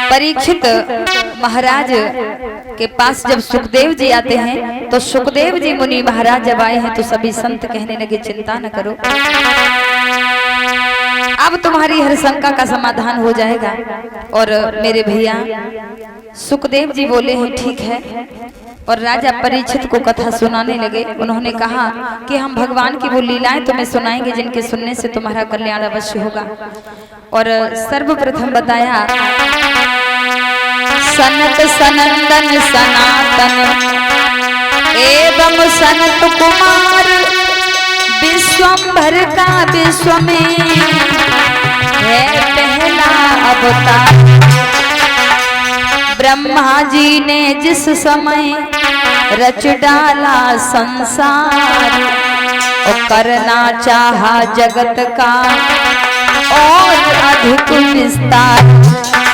परीक्षित महाराज के पास जब सुखदेव जी आते हैं तो सुखदेव जी मुनि महाराज जब आए हैं तो सभी संत कहने लगे चिंता न करो, अब तुम्हारी हर शंका का समाधान हो जाएगा। और मेरे भैया सुखदेव जी बोले हैं ठीक है, और राजा परीक्षित को कथा सुनाने लगे। उन्होंने कहा कि हम भगवान की वो लीलाएं तुम्हें सुनाएंगे जिनके सुनने से तुम्हारा कल्याण अवश्य होगा। और सर्वप्रथम बताया सनत सनंदन सनातन एवं सनत कुमार विश्वंभर का विश्व में है पहला अवतार। ब्रह्मा जी ने जिस समय रच डाला संसार और करना चाहा जगत का और अधिक विस्तार।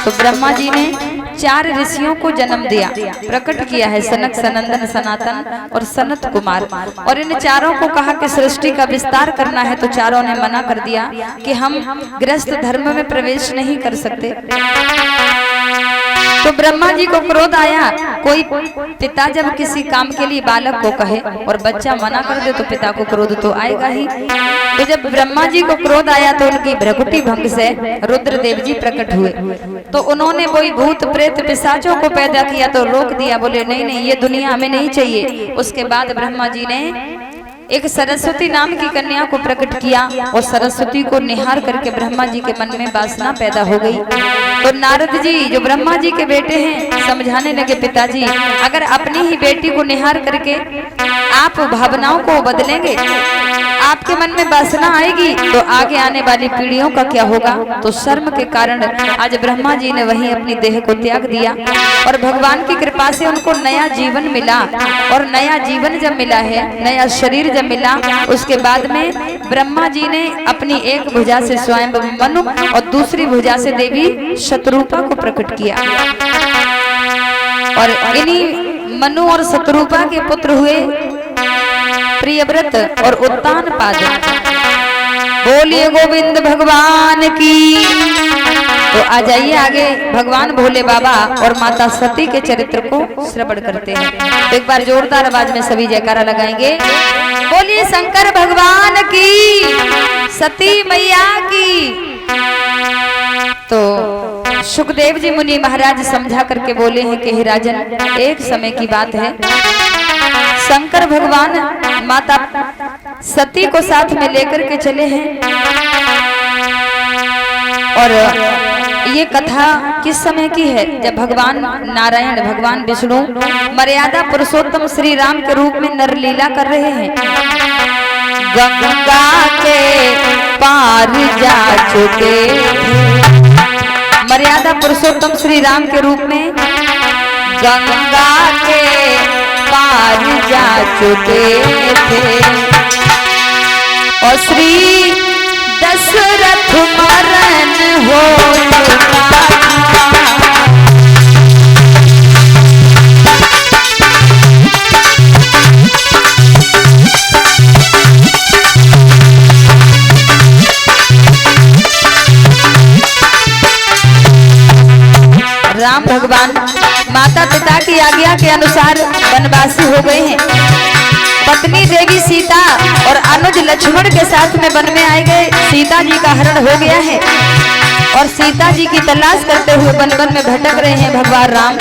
तो ब्रह्मा जी ने 4 ऋषियों को जन्म दिया, प्रकट किया है सनक सनंदन सनातन और सनत कुमार। और इन चारों को कहा कि सृष्टि का विस्तार करना है, तो चारों ने मना कर दिया कि हम गृहस्थ धर्म में प्रवेश नहीं कर सकते। तो ब्रह्मा जी को क्रोध आया। कोई पिता जब किसी काम के लिए बालक को कहे और बच्चा मना कर दे तो पिता को क्रोध तो आएगा ही। तो जब ब्रह्मा जी को क्रोध आया तो उनकी भ्रकुटी भंग से रुद्रदेव जी प्रकट हुए। तो उन्होंने कोई भूत प्रेत पिशाचों को पैदा किया तो रोक दिया, बोले नहीं नहीं ये दुनिया हमें नहीं चाहिए। उसके बाद ब्रह्मा जी ने एक सरस्वती नाम की कन्या को प्रकट किया और सरस्वती को निहार करके ब्रह्मा जी के मन में वासना पैदा हो गई। तो नारद जी जो ब्रह्मा जी के बेटे हैं समझाने लगे पिताजी अगर अपनी ही बेटी को निहार करके आप भावनाओं को बदलेंगे, आपके मन में वासना आएगी तो आगे आने वाली पीढ़ियों का क्या होगा। तो शर्म के कारण आज ब्रह्मा जी ने वहीं अपनी देह को त्याग दिया और भगवान की कृपा से उनको नया जीवन मिला। और नया जीवन जब मिला है, नया शरीर जब मिला, उसके बाद में ब्रह्मा जी ने अपनी एक भुजा से स्वयं मनु और दूसरी भुजा से देवी शत्रुपा को प्रकट किया। और इन्हीं मनु और शत्रुपा के पुत्र हुए प्रियव्रत और उत्तान पाद। बोलिए गोविंद भगवान की। तो आ जाइए आगे भगवान भोले बाबा और माता सती के चरित्र को श्रवण करते हैं। तो एक बार जोरदार आवाज में सभी जयकारा लगाएंगे। बोलिए शंकर भगवान की, सती मैया की। तो सुखदेव जी मुनि महाराज समझा करके बोले हैं कि हे राजन, एक समय की बात है, शंकर भगवान माता सती को साथ में लेकर के चले हैं। और ये कथा किस समय की है, जब भगवान नारायण भगवान विष्णु मर्यादा पुरुषोत्तम श्री राम के रूप में नरलीला कर रहे हैं। गंगा के पार जा चुके मर्यादा पुरुषोत्तम श्री राम के रूप में गंगा के पार जा चुके थे और श्री दशरथ मरण हो चुका राम भगवान माता पिता की आज्ञा के अनुसार वनवासी हो गए हैं। पत्नी देवी सीता और अनुज लक्ष्मण के साथ में वन में आए गए। सीता जी का हरण हो गया है और सीता जी की तलाश करते हुए वन वन में भटक रहे हैं भगवान राम।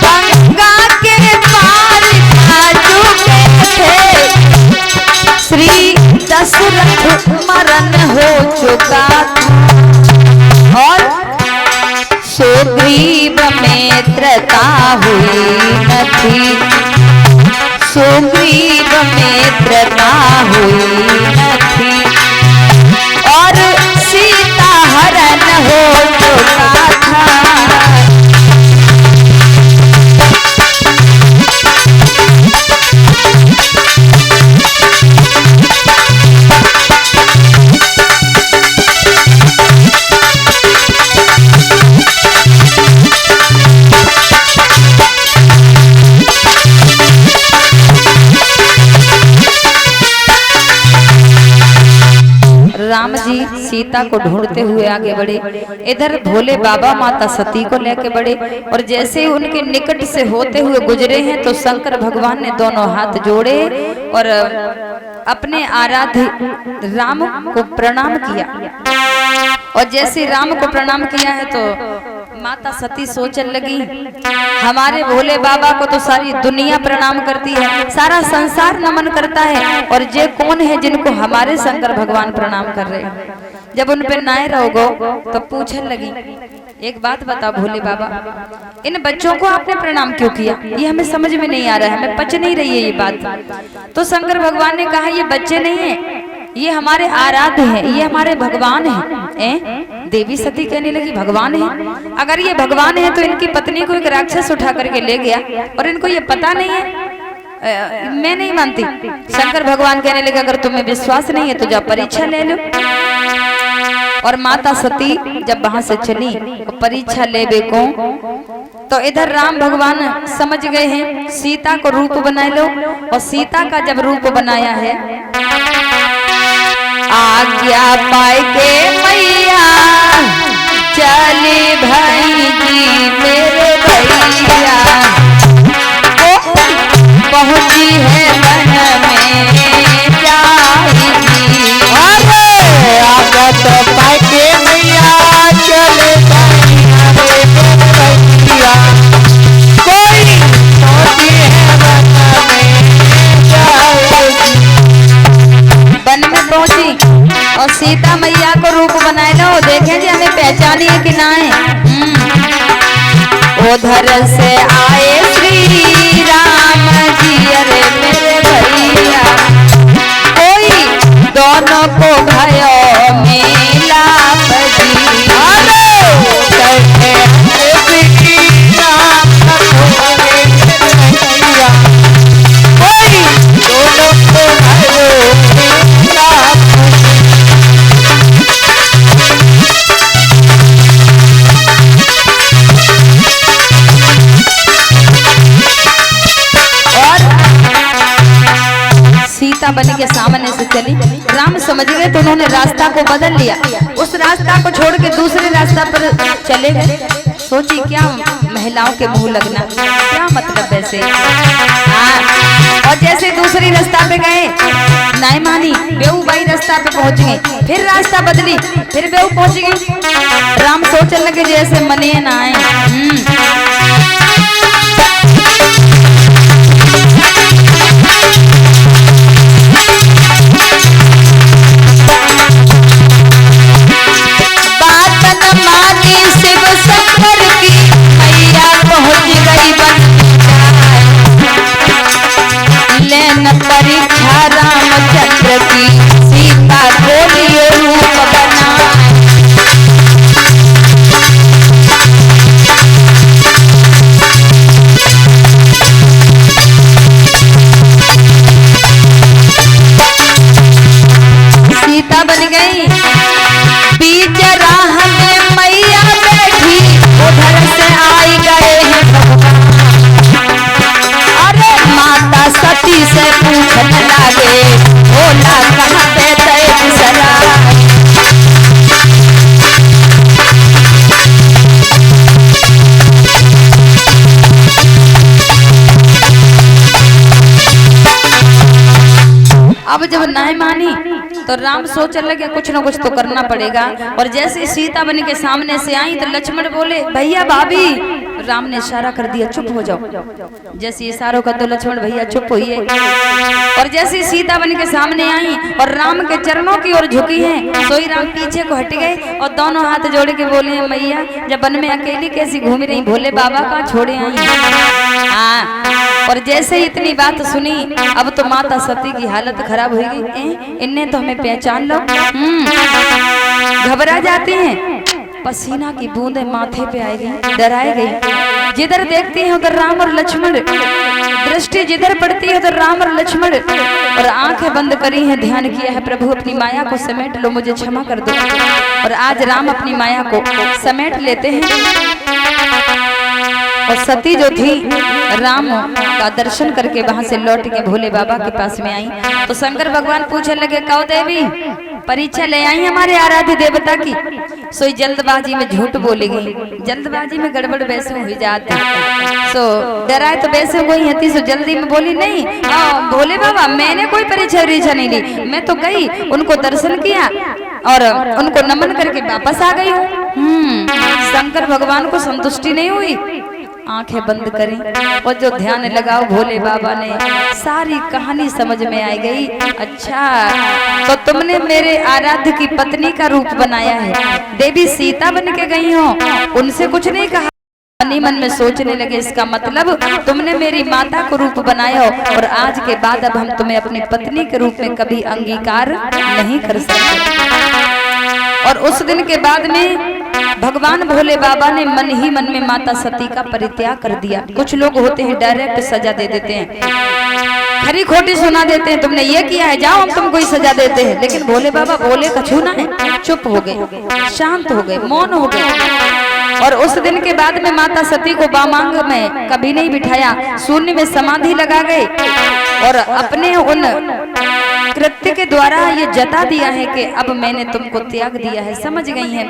गंगा के पार जा चुके थे, श्री दशरथ मरण हो चुका और सुग्रीव मित्रता हुई न थी, सुग्रीव मित्रता हुई न थी और सीता हरण हो चुका था। राम जी सीता को ढूंढते हुए आगे बढ़े। इधर भोले बाबा माता सती को लेके बढ़े और जैसे ही उनके निकट से होते हुए गुजरे हैं तो शंकर भगवान ने दोनों हाथ जोड़े और अपने आराध्य राम को प्रणाम किया। और जैसे राम को प्रणाम किया है तो माता सती सोचने लगी, हमारे भोले बाबा को तो सारी दुनिया प्रणाम करती है, सारा संसार नमन करता है, और ये कौन है जिनको हमारे शंकर भगवान प्रणाम कर रहे हैं। जब उन पे नाय रहोगो तो पूछने लगी, एक बात बता भोले बाबा, इन बच्चों को आपने प्रणाम क्यों किया? ये हमें समझ में नहीं आ रहा है, हमें पच नहीं रही है ये बात। तो शंकर भगवान ने कहा, ये बच्चे नहीं है, ये हमारे आराध्य हैं, ये हमारे भगवान हैं। देवी सती कहने लगी, भगवान है? अगर ये भगवान है तो इनकी पत्नी को एक राक्षस उठा करके ले गया और इनको ये पता नहीं है। मैं नहीं मानती। शंकर भगवान कहने लगे, अगर तुम्हें विश्वास नहीं है तो जा परीक्षा ले लो। और माता सती जब वहां से चली तो परीक्षा लेबे को, तो इधर राम भगवान समझ गए हैं सीता को रूप बना लो, और सीता का जब रूप बनाया है, आज्ञा पाए के मैया चली भाई जी मेरे भैया, पहुंची है वन में जाएगी। अरे आज्ञा तो पाए के मैया चले भाई भैया, कोई पहुंची है वन में पहुंची और सीता मैया को रूप बनाए लो, देखें जी हमें पहचानी है कि ना है। उधर से आए श्री राम जी, अरे मेरे भैया, कोई दोनों को भयो मिला बन के सामने से चली। राम समझ गए तो उन्होंने रास्ता को बदल लिया, उस रास्ता को छोड़ के दूसरे रास्ता पर चले गए। सोची क्या महिलाओं के मुंह लगना, क्या मतलब वैसे। और जैसे दूसरी रास्ता पे गए, नहीं मानी, बेऊ बाई रास्ता पे पहुंच गए, फिर रास्ता बदली, फिर बेऊ पहुंच गई। राम सोचने लगे जैसे मने ना आए। परीक्षा रामचंद्र की सीता को लिए रूप बना। सीता बन गई, बीच राह में मैया बैठी, उधर से आई गए हैं भगवान। अरे माता सती से पूछने लगे, बोला कहाँ पे तय सरा। अब जब नहीं मानी तो राम सोचने लगे कुछ न कुछ तो करना पड़ेगा। और जैसे सीता बन के सामने से आई तो लक्ष्मण बोले, भैया भाभी। राम ने इशारा कर दिया, चुप हो जाओ। जैसे इशारों का तो लक्ष्मण भैया चुप होइए। और जैसे सीता बन के सामने आई और राम के चरणों की ओर झुकी है, सोई राम पीछे को हट गए और दोनों हाथ जोड़ के बोले, मैया जब वन में अकेली कैसी घूम रही, भोले बाबा का छोड़े आई। हाँ, और जैसे ही इतनी बात सुनी, अब तो माता सती की हालत खराब हो गई। इन्हें तो हमें पहचान लो। घबरा जाती हैं, पसीना की बूंदें माथे पे आई गई, डराई गई। जिधर देखती हैं उधर राम और लक्ष्मण, दृष्टि जिधर पड़ती है उधर राम और लक्ष्मण, और आंखें बंद करी हैं, ध्यान किया है, प्रभु अपनी माया को समेट लो, मुझे क्षमा कर दो। और आज राम अपनी माया को समेट लेते हैं। और सती जो थी राम का दर्शन करके वहां से लौट के भोले बाबा के पास में आई तो शंकर भगवान पूछने लगे, कहो देवी परीक्षा ले आई हमारे आराध्य देवता की। सोई जल्दबाजी में झूठ बोलेगी, जल्दबाजी में गड़बड़ वैसे हुई जाती, सो डराए तो वैसे कोई हती, सो जल्दी में बोली नहीं भोले बाबा मैंने कोई परीक्षा नहीं ली, मैं तो गई उनको दर्शन किया और उनको नमन करके वापस आ गई हूँ। शंकर भगवान को संतुष्टि नहीं हुई, आंखें बंद करी और जो ध्यान लगाओ भोले बाबा ने सारी कहानी समझ में आ गई। अच्छा तो तुमने मेरे आराध्य की पत्नी का रूप बनाया है, देवी सीता बन के गई हो, उनसे कुछ नहीं कहा। मन में सोचने लगे इसका मतलब तुमने मेरी माता को रूप बनाया हो और आज के बाद अब हम तुम्हें अपनी पत्नी के रूप में कभी अंगीकार नहीं कर सकते। और उस दिन के बाद में भगवान भोले बाबा ने मन ही मन में माता सती का परित्याग कर दिया। कुछ लोग होते हैं डायरेक्ट सजा दे देते हैं, खरी खोटी सुना देते हैं, तुमने ये किया है जाओ हम तुमको ही सजा देते हैं। लेकिन भोले बाबा बोले कछू ना है, चुप हो गए, शांत हो गए, मौन हो गए। और उस दिन के बाद में माता सती को बामांग में कभी नहीं बिठाया, शून्य में समाधि लगा गए और अपने उन कृत्य के द्वारा ये जता दिया है कि अब मैंने तुमको त्याग दिया है। समझ गई है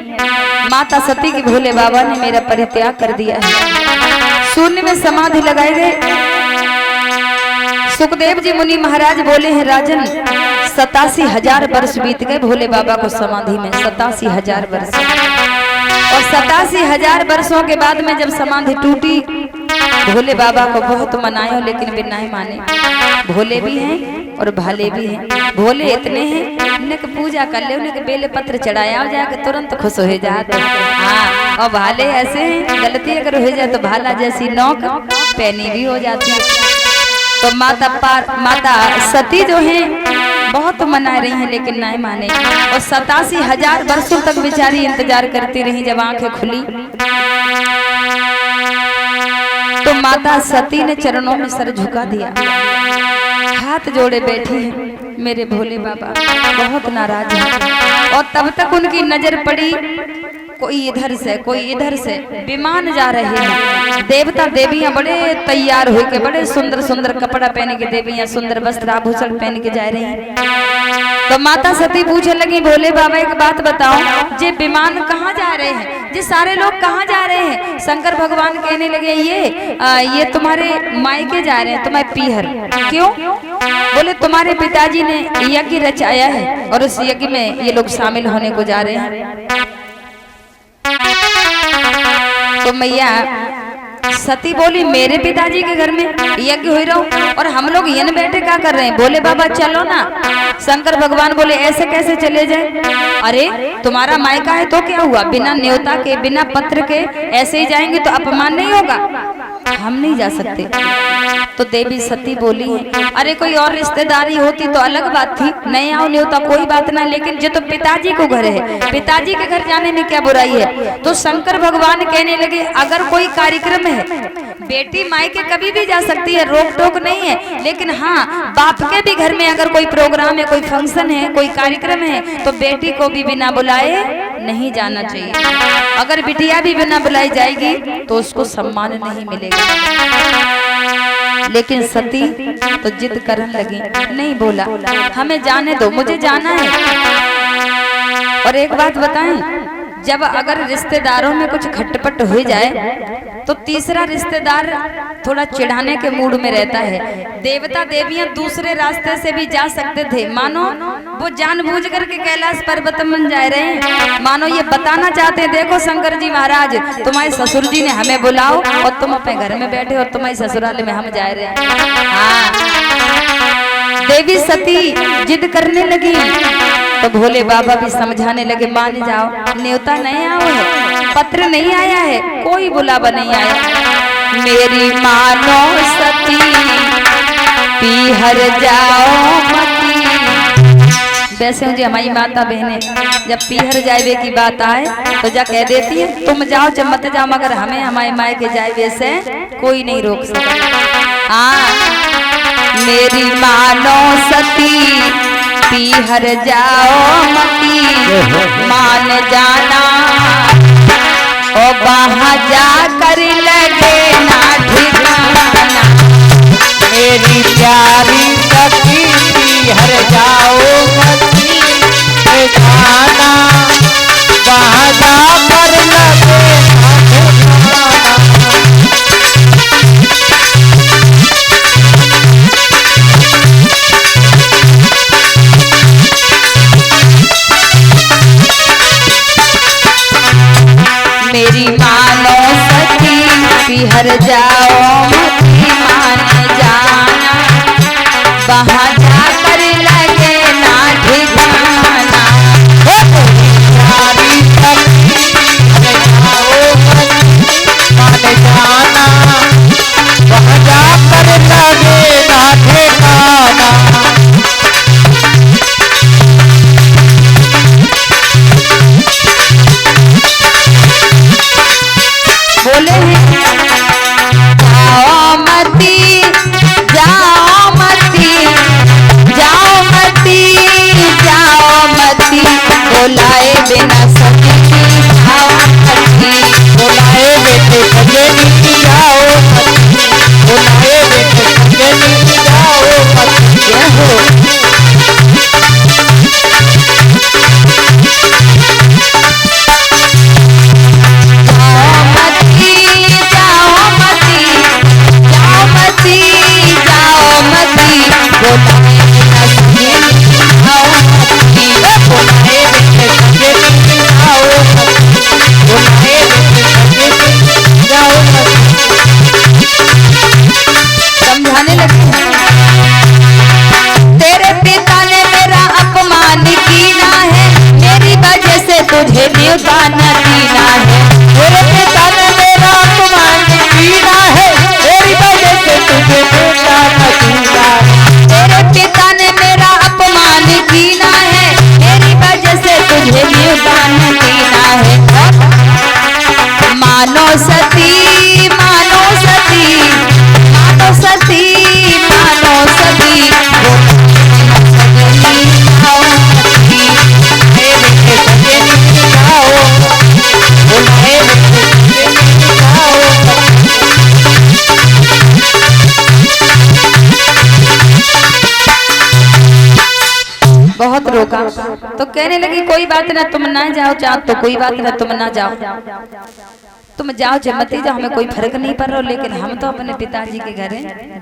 माता सती की भोले बाबा ने मेरा परित्याग कर दिया है। शून्य में समाधि लगाए गए। सुखदेव जी मुनि महाराज बोले हैं राजन 87,000 वर्ष बीत गए भोले बाबा को समाधि में, 87,000 वर्ष। और 87,000 वर्षों के बाद में जब समाधि टूटी भोले बाबा को बहुत मनायो लेकिन वे नहीं माने। भोले भी हैं और भाले भी हैं। भोले इतने हैं उन्हें पूजा कर ले, उन्हें बेले पत्र चढ़ाया हो जाकर तुरंत खुश हो जाते। हाँ और भाले ऐसे हैं गलती अगर हो जाए तो भाला जैसी नौक पैनी भी हो जाती है। तो माता सती जो है बहुत मना रही हैं लेकिन नहीं माने और 87,000 वर्षों तक बेचारी इंतजार करती रही। जब आंखें खुली तो माता सती ने चरणों में सर झुका दिया, हाथ जोड़े बैठी है मेरे भोले बाबा बहुत नाराज है। और तब तक उनकी नजर पड़ी कोई इधर से कोई इधर से, विमान जा रहे हैं, देवता देवियां बड़े तैयार हुए के बड़े सुंदर सुंदर कपड़ा पहने के देवियां सुंदर वस्त्र आभूषण पहन के जा रही हैं। तो माता सती पूछने लगी भोले बाबा एक बात बताओ, ये विमान कहाँ जा रहे हैं, ये सारे लोग कहाँ जा रहे हैं। शंकर भगवान कहने लगे ये तुम्हारे मायके जा रहे हैं, तुम्हारे पीहर। क्यों? बोले तुम्हारे पिताजी ने यज्ञ रचाया है और उस यज्ञ में ये लोग शामिल होने को जा रहे हैं। तो मैया सती बोली मेरे पिताजी के घर में यज्ञ हो रहा हूँ और हम लोग यन बैठे क्या कर रहे हैं, बोले बाबा चलो ना। शंकर भगवान बोले ऐसे कैसे चले जाए, अरे तुम्हारा मायका है तो क्या हुआ, बिना न्योता के बिना पत्र के ऐसे ही जाएंगे तो अपमान नहीं होगा, हम नहीं जा सकते। तो देवी सती बोली अरे कोई और रिश्तेदारी होती तो अलग बात थी, नहीं आओ न्योता कोई बात ना, लेकिन जो तो पिताजी को घर है, पिताजी के घर जाने में क्या बुराई है। तो शंकर भगवान कहने लगे अगर कोई कार्यक्रम है बेटी मायके कभी भी जा सकती है, रोक टोक नहीं है, लेकिन हाँ बाप के भी घर में अगर कोई प्रोग्राम है, कोई फंक्शन है, कोई कार्यक्रम है तो बेटी को भी बिना बुलाए नहीं जाना चाहिए। अगर बिटिया भी बिना बुलाई जाएगी तो उसको सम्मान नहीं मिलेगा। लेकिन सती तो जिद करने लगी, नहीं बोला हमें जाने दो, मुझे जाना है। और एक बात बताएं, जब अगर रिश्तेदारों में कुछ खटपट हो जाए तो तीसरा रिश्तेदार थोड़ा चिढ़ाने के मूड में रहता है। देवता देवियां दूसरे रास्ते से भी जा सकते थे, मानो वो जानबूझ करके कैलाश पर्वत में जा रहे हैं, मानो ये बताना चाहते हैं देखो शंकर जी महाराज तुम्हारे ससुर जी ने हमें बुलाओ और तुम अपने घर में बैठे और तुम्हारे ससुराल में हम जा रहे हैं। हाँ देवी सती जिद करने लगी तो भोले बाबा भी समझाने लगे मान जाओ, न्योता नहीं आया है, पत्र नहीं आया है, कोई बुलावा नहीं आया। मेरी मानो सती पीहर जाओ मती। वैसे मुझे हमारी माता बहने जब पीहर जाए की बात आए तो जा कह देती है तुम जाओ चाहे मत जाओ, मगर हमें हमारे माए के जाए वैसे कोई नहीं रोक सकता। हाँ मेरी मानो सती पीहर जाओ मती, मान जाना ओ वहाँ जा कर लगे मेरी प्यारी सखी हर जाओ मती में जाना, वहाँ जाकर लगे मेरी मानो सखी पिहर जाओ मती मान जाना, वहाँ जाकर लगे ना ठिकाना। प्यारी सखी हर जाओ मती मान जाना, वहाँ जाकर लगे ना ठिकाना। बोले हैं जाओ मती जाओ मती जाओ मती जाओ मती, बुलाए बिना सखी जाओ मती, बुलाए बेटे सजनी जाओ मती, बुलाए बेटे सजनी जाओ मती। जय हो। समझाने लगे तेरे पिता ने मेरा अपमान किया है, मेरी वजह से तुझे न्योता न देना है। तेरे पिता ने मेरा अपमान किया है, मेरी वजह से तुझे न्योता न देना है। तेरे पिता ने मेरा अपमान किया है, मेरी वजह से तुझे न्योता न देना है। मानो सती मानो सती मानो सती मानो सती, बहुत रोका तो कहने लगी कोई बात ना, तुम ना जाओ चाहो तो कोई बात ना, तुम ना जाओ, तुम जाओ चाहे मत जाओ, हमें कोई फर्क नहीं पड़ रहा, लेकिन हम तो अपने पिताजी के घर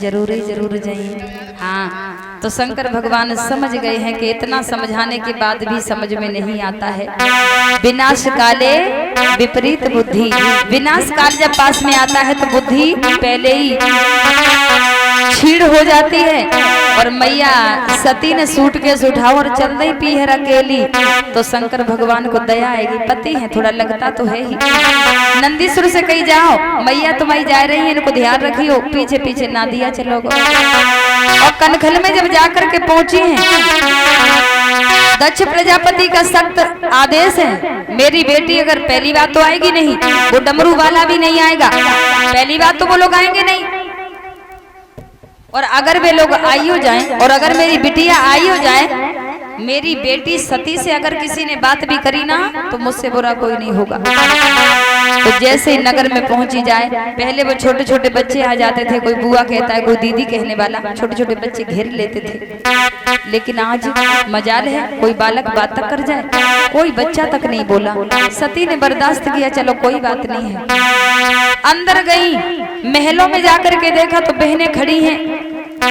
जरूर जाइए। हाँ तो शंकर भगवान समझ गए हैं कि इतना समझाने के बाद भी समझ में नहीं आता है। विनाश काले विपरीत बुद्धि, विनाश काल जब पास में आता है तो बुद्धि पहले ही छीड़ हो जाती है। और मैया सती ने सूटकेस उठाओ और चल रही पी है अकेली, तो शंकर भगवान को दया आएगी, पति है थोड़ा लगता तो है ही। नंदीश्वर से कही जाओ मैया तुम्हारी जा रही है, इनको ध्यान रखियो, पीछे पीछे ना दिया चलोगे। और कनखल में जब जाकर के पहुंची हैं, दक्ष प्रजापति का सख्त आदेश है, मेरी बेटी अगर पहली बात तो आएगी नहीं, वो डमरू वाला भी नहीं आएगा, पहली बात तो वो लोग आएंगे नहीं। और अगर वे लोग आई हो जाएं, और अगर मेरी बिटिया आई हो जाए, मेरी बेटी सती से अगर किसी ने बात भी करी ना, तो मुझसे बुरा कोई नहीं होगा। तो जैसे ही नगर में पहुंची जाए, पहले वो छोटे छोटे बच्चे आ जाते थे, कोई बुआ कहता है, कोई दीदी कहने वाला, छोटे छोटे बच्चे घेर लेते थे। लेकिन आज मजाल है कोई बालक बात तक कर जाए, कोई बच्चा तक नहीं बोला। सती ने बर्दाश्त किया, चलो कोई बात नहीं है। अंदर गई, महलों में जाकर के देखा तो बहनें खड़ी हैं,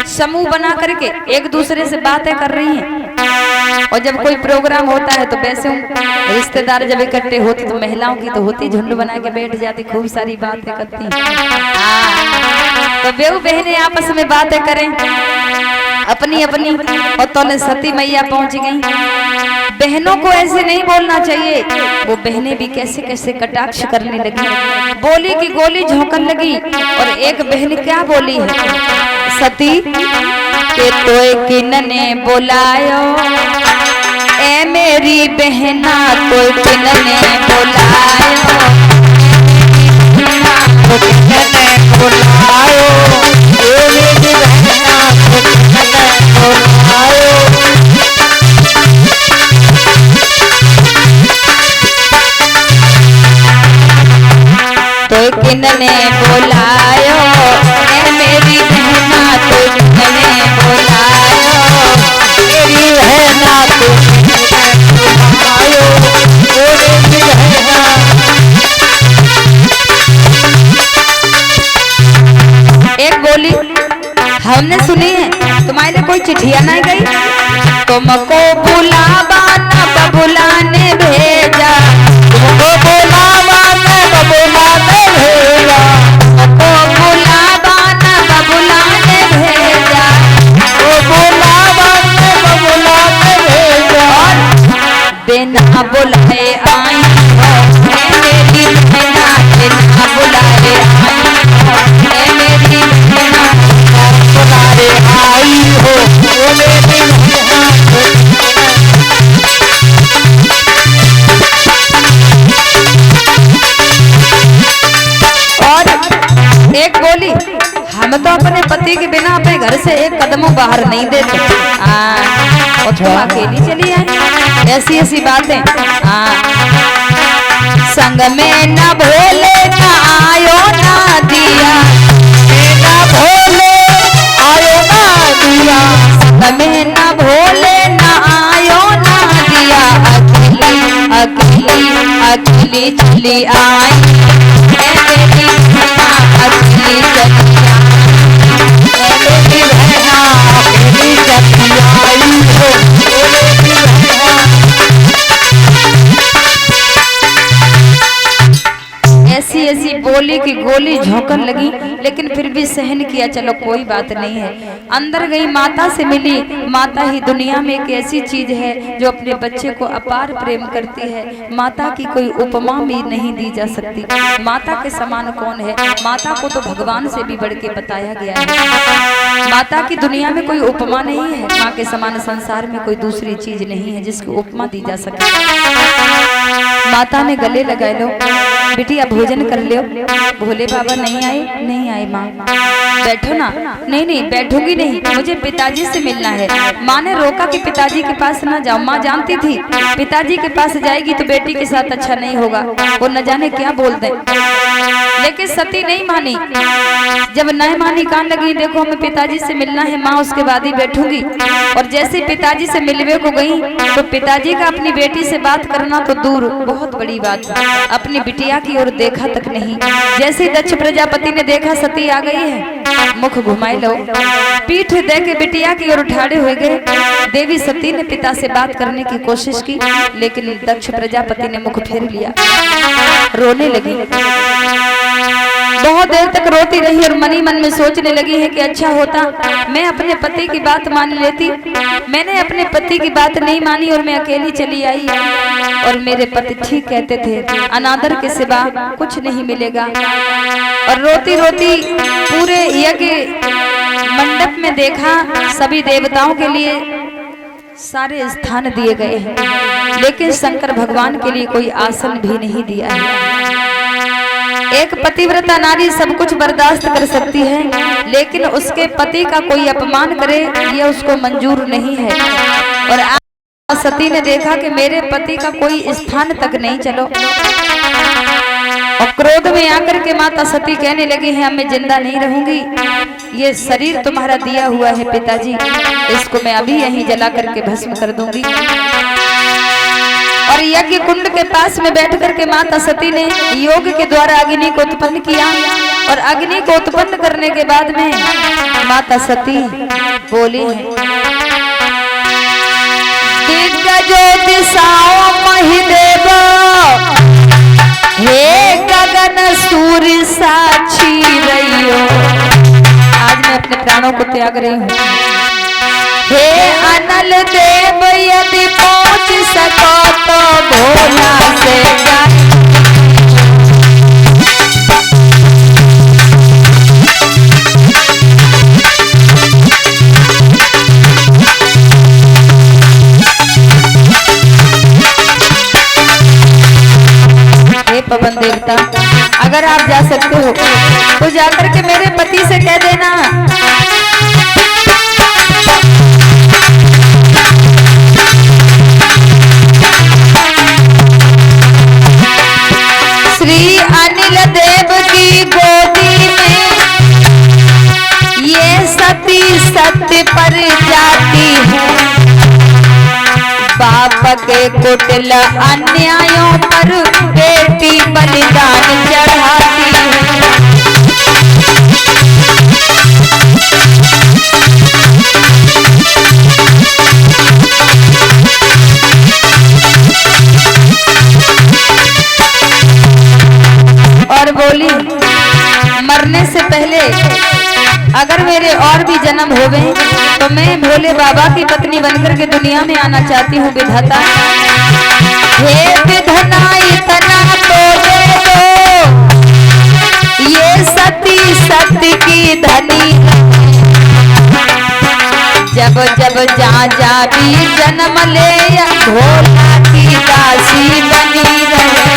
समूह बना करके एक दूसरे से बातें कर रही हैं। और जब कोई प्रोग्राम होता है तो वैसे रिश्तेदार जब इकट्ठे होते तो महिलाओं की तो होती, झुंड बना के बैठ जाती, खूब सारी बातें करती। तो बेहू बहनें आपस में बातें करें अपनी अपनी, और तो सती मैया पहुंच गई। बहनों को ऐसे नहीं बोलना चाहिए, वो बहनें भी कैसे कैसे कटाक्ष करने लगी, बोली की गोली झोंकन लगी। और एक बहन क्या बोली है, सती के तोय किन्ने बुलायो, ए मेरी बहना तोय किन्ने बुलायो, किन्ने बुलायो, ए मेरी बहना किन्ने बुलायो। तो किन्ने बुलायो, ए मेरी बहना तो चिट्ठिया नहीं गई, तुमको बुलावा न बबुला ने भेजा, तुमको बुलावा न बबुला ने भेजा, तुमको बुलावा न बबुला ने भेजा, तो बुलावा न बबुला ने भेजा। बिना बुलाए आई हो मेरी बहना, बिना बुलाए आई मेरी बहना, बुलाए आई हो मेरी बहना। और एक बोली, हम तो अपने पति के बिना अपने घर से एक कदम बाहर नहीं देते, और तुम अकेली चली आई, ऐसी ऐसी बातें। संग में न भोले न आयो ना दिया, ना भोले आयो ना दिया, संग में न भोले न आयो ना दिया, अकेली अकेली अकेली चली आई मेरी बहना, अकेली चली मेरी बहना अकेली चली आई हो मेरी बहना। ऐसी ऐसी बोली की गोली झोंकन लगी, लेकिन फिर भी सहन किया, चलो कोई बात नहीं है। अंदर गई, माता से मिली। माता ही दुनिया में एक ऐसी चीज है जो अपने बच्चे को अपार प्रेम करती है। माता की कोई उपमा भी नहीं दी जा सकती। माता के समान कौन है? माता को तो भगवान से भी बढ़ के बताया गया है। माता की दुनिया में कोई उपमा नहीं है। माँ के समान संसार में कोई दूसरी चीज नहीं है जिसकी उपमा दी जा सके। माता ने गले लगाए, लो बिटिया भोजन कर लो। भोले बाबा नहीं आए? नहीं आए माँ। बैठो ना। नहीं नहीं बैठूंगी नहीं, मुझे पिताजी से मिलना है। माँ ने रोका कि पिताजी के पास ना जाओ। माँ जानती थी पिताजी के पास जाएगी तो बेटी के साथ अच्छा नहीं होगा, वो न जाने क्या बोल दे। लेकिन सती नहीं मानी। जब नहीं मानी, कान लगी, देखो हमें पिताजी से मिलना है माँ, उसके बाद ही बैठूंगी। और जैसे पिताजी से मिलने को गई तो पिताजी का अपनी बेटी से बात करना तो दूर, बहुत बड़ी बात, अपनी बिटिया की ओर देखा तक नहीं। जैसे दक्ष प्रजापति ने देखा सती आ गई है, मुख घुमाए लो, पीठ दे के बिटिया की ओर ठाड़े हो गए। देवी सती ने पिता से बात करने की कोशिश की, लेकिन दक्ष प्रजापति ने मुख फेर लिया, रोने लगी। बहुत देर तक रोती रही और मनी मन में सोचने लगी है कि अच्छा होता मैं अपने पति की बात मान लेती। मैंने अपने पति की बात नहीं मानी और मैं अकेली चली आई। और मेरे पति ठीक कहते थे, अनादर के सिवा कुछ नहीं मिलेगा। और रोती रोती पूरे यज्ञ मंडप में देखा, सभी देवताओं के लिए सारे स्थान दिए गए हैं, लेकिन शंकर भगवान के लिए कोई आसन भी नहीं दिया है। एक पतिव्रता नारी सब कुछ बर्दाश्त कर सकती है, लेकिन उसके पति का कोई अपमान करे यह उसको मंजूर नहीं है। और आज सती ने देखा कि मेरे पति का कोई स्थान तक नहीं। चलो, और क्रोध में आकर के माता सती कहने लगी है, मैं जिंदा नहीं रहूंगी, ये शरीर तुम्हारा दिया हुआ है पिताजी, इसको मैं अभी यहीं जला करके भस्म कर दूंगी। और यज्ञ कुंड के पास में बैठ करके माता सती ने योग के द्वारा अग्नि को उत्पन्न किया। और अग्नि को उत्पन्न करने के बाद में माता सती बोली है, दिग्गजो दिशाओं महिदेव, हे गगन सूर्य साक्षी रहियो। आज मैं अपने प्राणों को त्याग रही हूँ। हे अनल देव, यदि पहुँच सको तो भोला से जाए। हे पवन देवता, अगर आप जा सकते हो तो जाकर के मेरे पति से कह देना, श्री अनिल देव की गोदी में ये सती सत्य पर जाती है। बाप के कुटिल अन्यायों पर बेटी बलिदान चढ़ाती है। मेरे और भी जन्म होवे तो मैं भोले बाबा की पत्नी बनकर के दुनिया में आना चाहती हूँ विधाता। हे विधना इतना तो दे दो, ये सती सत्य की धनी, जब जब जा भी जन्म ले भोला की दासी बनी रहे।